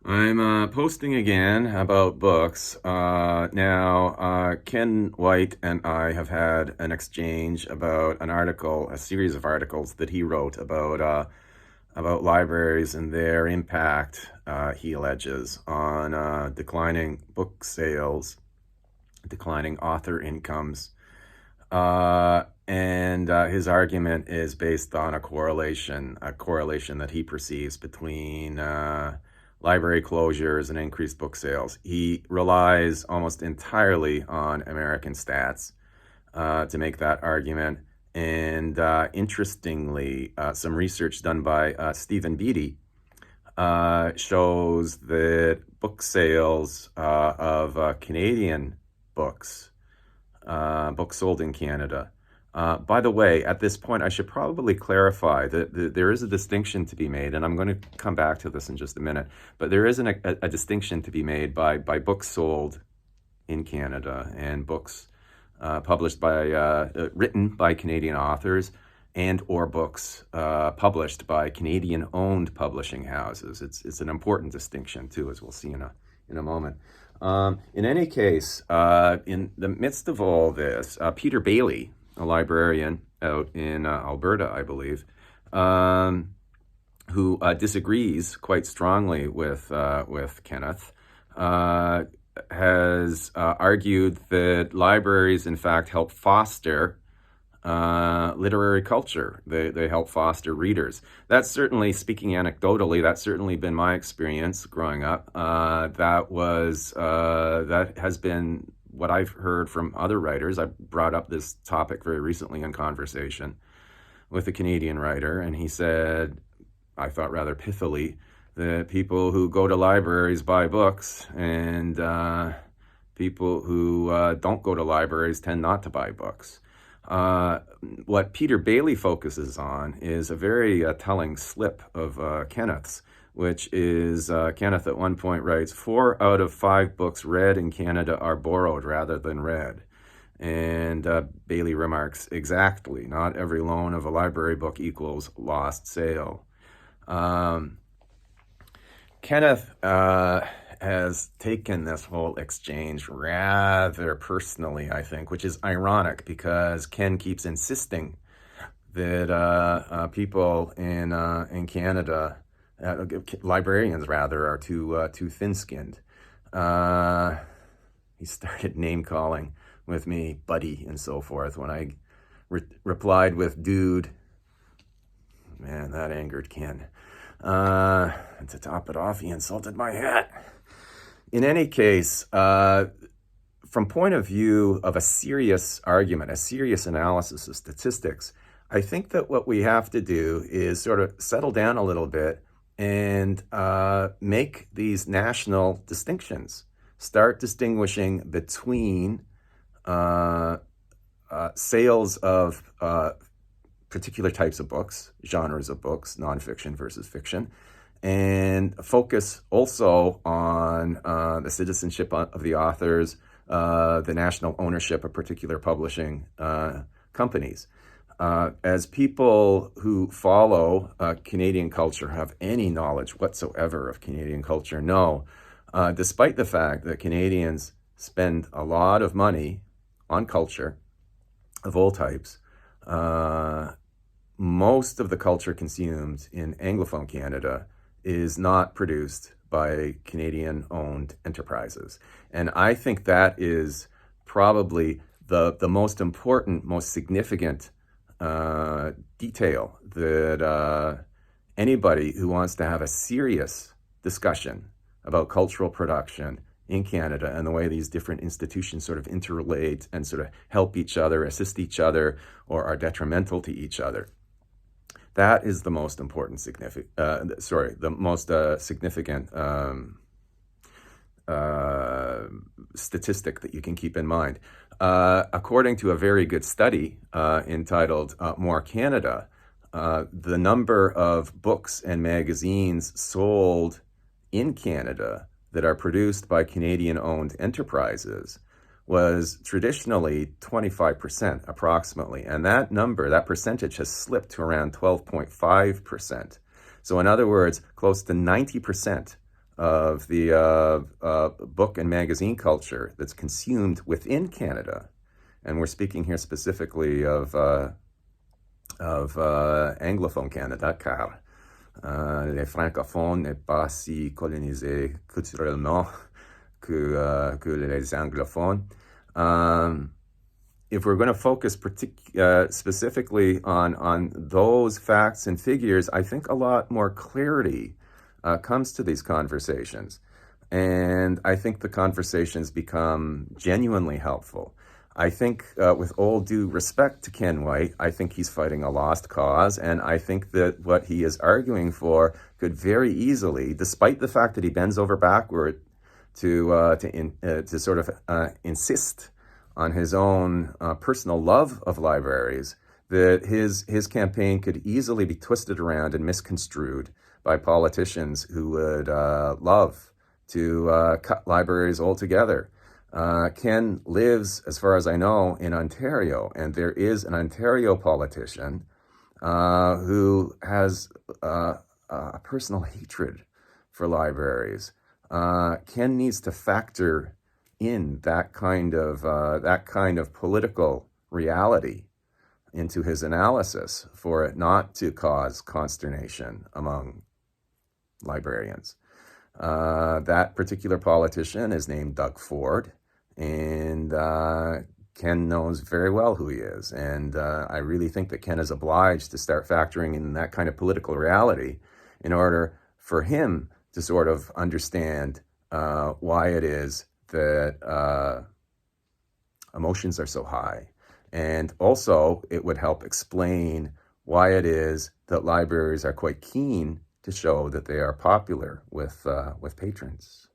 I'm posting again about books. Ken Whyte and I have had an exchange about an article, a series of articles that he wrote about libraries and their impact, he alleges, on declining book sales, declining author incomes. And his argument is based on a correlation that he perceives between library closures and increased book sales. He relies almost entirely on American stats to make that argument. And interestingly, some research done by Stephen Beatty shows that book sales of Canadian books, books sold in Canada. By the way, at this point, I should probably clarify that there is a distinction to be made, and I'm going to come back to this in just a minute, but there is a distinction to be made by books sold in Canada and books published written by Canadian authors and or books published by Canadian-owned publishing houses. It's an important distinction too, as we'll see in a moment. In any case, in the midst of all this, Peter Bailey, a librarian out in Alberta, I believe, who disagrees quite strongly with Kenneth, has argued that libraries, in fact, help foster literary culture. They help foster readers. That's certainly, speaking anecdotally, that's certainly been my experience growing up. That has been what I've heard from other writers. I brought up this topic very recently in conversation with a Canadian writer, and he said, I thought rather pithily, that people who go to libraries buy books, and people who don't go to libraries tend not to buy books. What Peter Bailey focuses on is a very telling slip of Kenneth's, which is Kenneth at one point writes, 4 out of 5 books read in Canada are borrowed rather than read. And Bailey remarks, exactly, not every loan of a library book equals lost sale. Kenneth has taken this whole exchange rather personally, I think, which is ironic because Ken keeps insisting that people in Canada, librarians rather, are too thin-skinned. He started name calling with me, buddy, and so forth. When I replied with dude, man, that angered Ken. And to top it off, he insulted my hat. In any case, from point of view of a serious argument, a serious analysis of statistics, I think that what we have to do is sort of settle down a little bit and make these national distinctions. Start distinguishing between sales of particular types of books, genres of books, nonfiction versus fiction, and focus also on the citizenship of the authors, the national ownership of particular publishing companies. As people who follow Canadian culture, have any knowledge whatsoever of Canadian culture, know, despite the fact that Canadians spend a lot of money on culture of all types, most of the culture consumed in Anglophone Canada is not produced by Canadian-owned enterprises. And I think that is probably the most important, most significant detail that anybody who wants to have a serious discussion about cultural production in Canada and the way these different institutions sort of interrelate and sort of help each other, assist each other, or are detrimental to each other. That is the most important, significant statistic that you can keep in mind. According to a very good study entitled More Canada, the number of books and magazines sold in Canada that are produced by Canadian-owned enterprises was traditionally 25% approximately. And that number, that percentage, has slipped to around 12.5%. So in other words, close to 90% of the book and magazine culture that's consumed within Canada, and we're speaking here specifically of anglophone Canada, car les francophones n'est pas si colonisé culturellement que les anglophones. If we're going to focus specifically on those facts and figures, I think a lot more clarity comes to these conversations. And I think the conversations become genuinely helpful. I think, with all due respect to Ken Whyte, I think he's fighting a lost cause. And I think that what he is arguing for could very easily, despite the fact that he bends over backward to sort of insist on his own personal love of libraries, that his campaign could easily be twisted around and misconstrued by politicians who would love to cut libraries altogether. Ken lives, as far as I know, in Ontario, and there is an Ontario politician who has a personal hatred for libraries. Ken needs to factor in that kind of political reality into his analysis for it not to cause consternation among librarians. That particular politician is named Doug Ford, and Ken knows very well who he is. And I really think that Ken is obliged to start factoring in that kind of political reality in order for him to sort of understand why it is that emotions are so high. And also, it would help explain why it is that libraries are quite keen to show that they are popular with patrons.